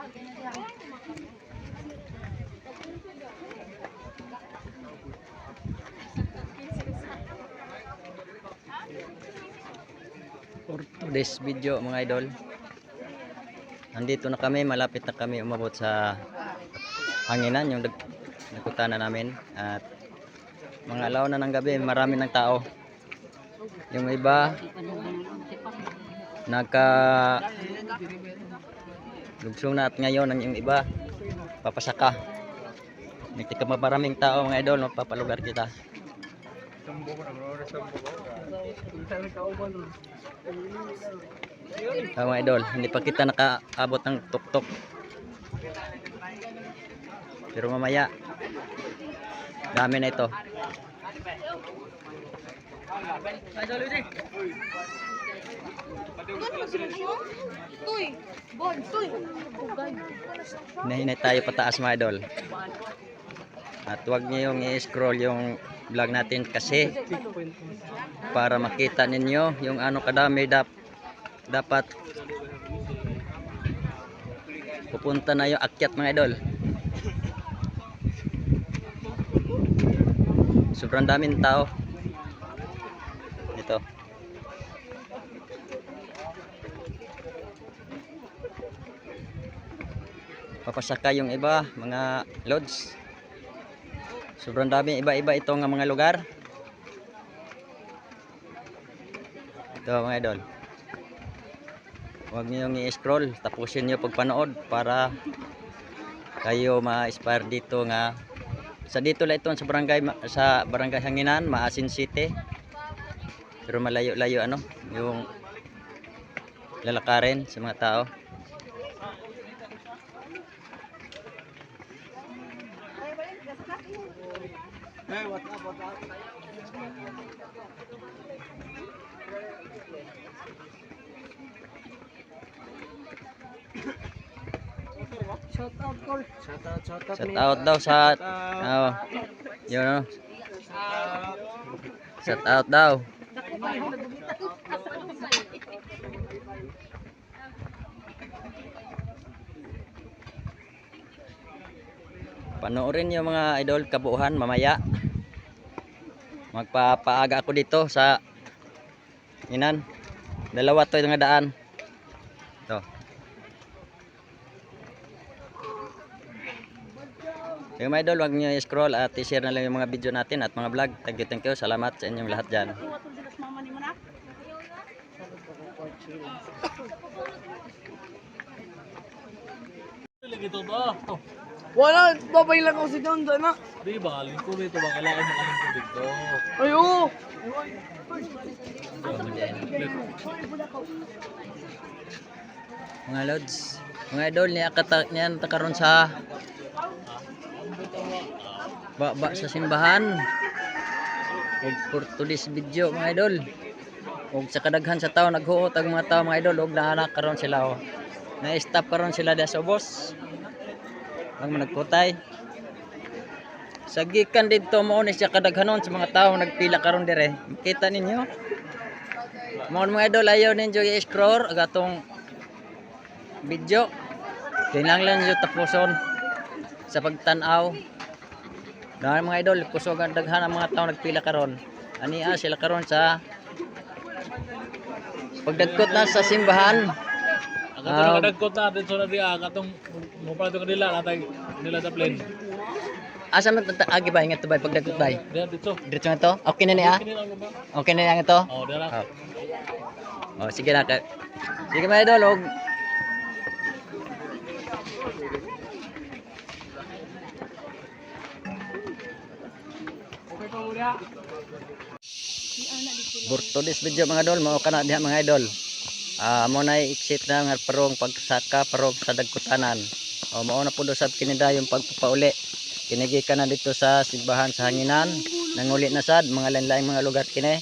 For today's video mga idol, nandito na kami, malapit na kami umabot sa hanginan, yung nagkutanan namin. At mga alaw na ng gabi, marami ng tao. Yung iba nagka lugsong na, at ngayon yung iba papasaka. Nagtika maraming tao mga idol, mapapalugar kita. Mga idol, hindi pa kita nakaabot ng tuktok, pero mamaya dami na ito. Hinahinay tayo pataas mga idol. At huwag niyo yung i-scroll yung vlog natin kasi para makita ninyo yung ano kadami dapat pupunta na yung akyat mga idol. Sobrang daming tao dito. Papasaka yung iba mga lods. Sobrang dami, iba-iba itong mga lugar. Ito mga idol. Huwag niyo i-scroll, tapusin niyo pagpanood para kayo ma-inspire dito nga. Sa dito lang ito sa barangay Hanginan, Maasin City. Pero malayo-layo ano, yung lalakarin sa mga tao. Hey, what's up? Shout out, Col. Shout out daw sa yun ano. Shout out daw. Panoorin niyo mga idol kabuuhan mamaya. Magpapaaga ako dito sa Inan. Dalawa to yung daan. Ito. Yung mga idol, huwag niyo i-scroll at i-share na lang yung mga video natin at mga vlog. Thank you. Salamat sa inyong lahat dyan. Wala, babay lang ako si John na. Di ba, lingko dito ba? Kailangan mo kaming tubig to. Ayo! Mga lods, mga idol, niyan takaron sa baba sa simbahan. Og for today's video mga idol. Og sa kadaghan sa tao naghuot ang mga tao mga idol, og naanak karon sila. Na-stop karon sila da sa bus. Ang nagkutay. Sa gikan dito mao ni siya kadaghanon sa mga tao nagpila karon dire. Makita ninyo. Mga idol, ayaw ninyo i-scroll agatong video. Kinahanglan niyo tapuson sa pagtan-aw. Dahil mga idol, kusog ang daghan ang mga tao nagpila karon. Ania sila karon sa pagdagkot na sa simbahan. Katong nagkot na dito na diya, katong mo pa ito kanila, natay nila sa plane. Asa man agi ba ingat bay pagdagkot bay? Dito. Diretso na to. Okay na niya? Okay na niya ito? Oh, dira. Oh, sige na. Sige mga idol, og for today's video mga idol, mao kana diha mga idol. Mo na exit na nga parong pagsaka parong sa dagkutanan. O mao na pud usab kini dayon pagpapauli. Kinigi ka na dito sa simbahan sa Hanginan. Nanguli na sad mga lain-laing mga lugar kini.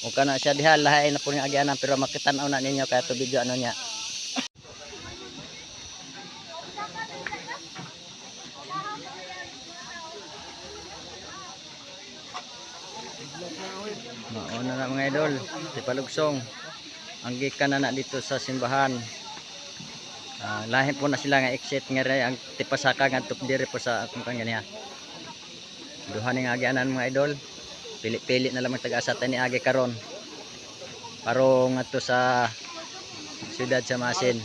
O kana siya diha lahay na pud nga agianan pero makita-aw na ninyo kaya to video ano niya. Mauna na mga idol, si Palugsong. Ang gikan na dito sa simbahan. Lahi po na sila nga exit nga rin ang tipasaka nga tupdiri po sa kung kanya. Duha ning agianan mga idol. Pili-pili na lang taga-asatan ni agi karon. Paro ngadto sa siyudad sa Masin.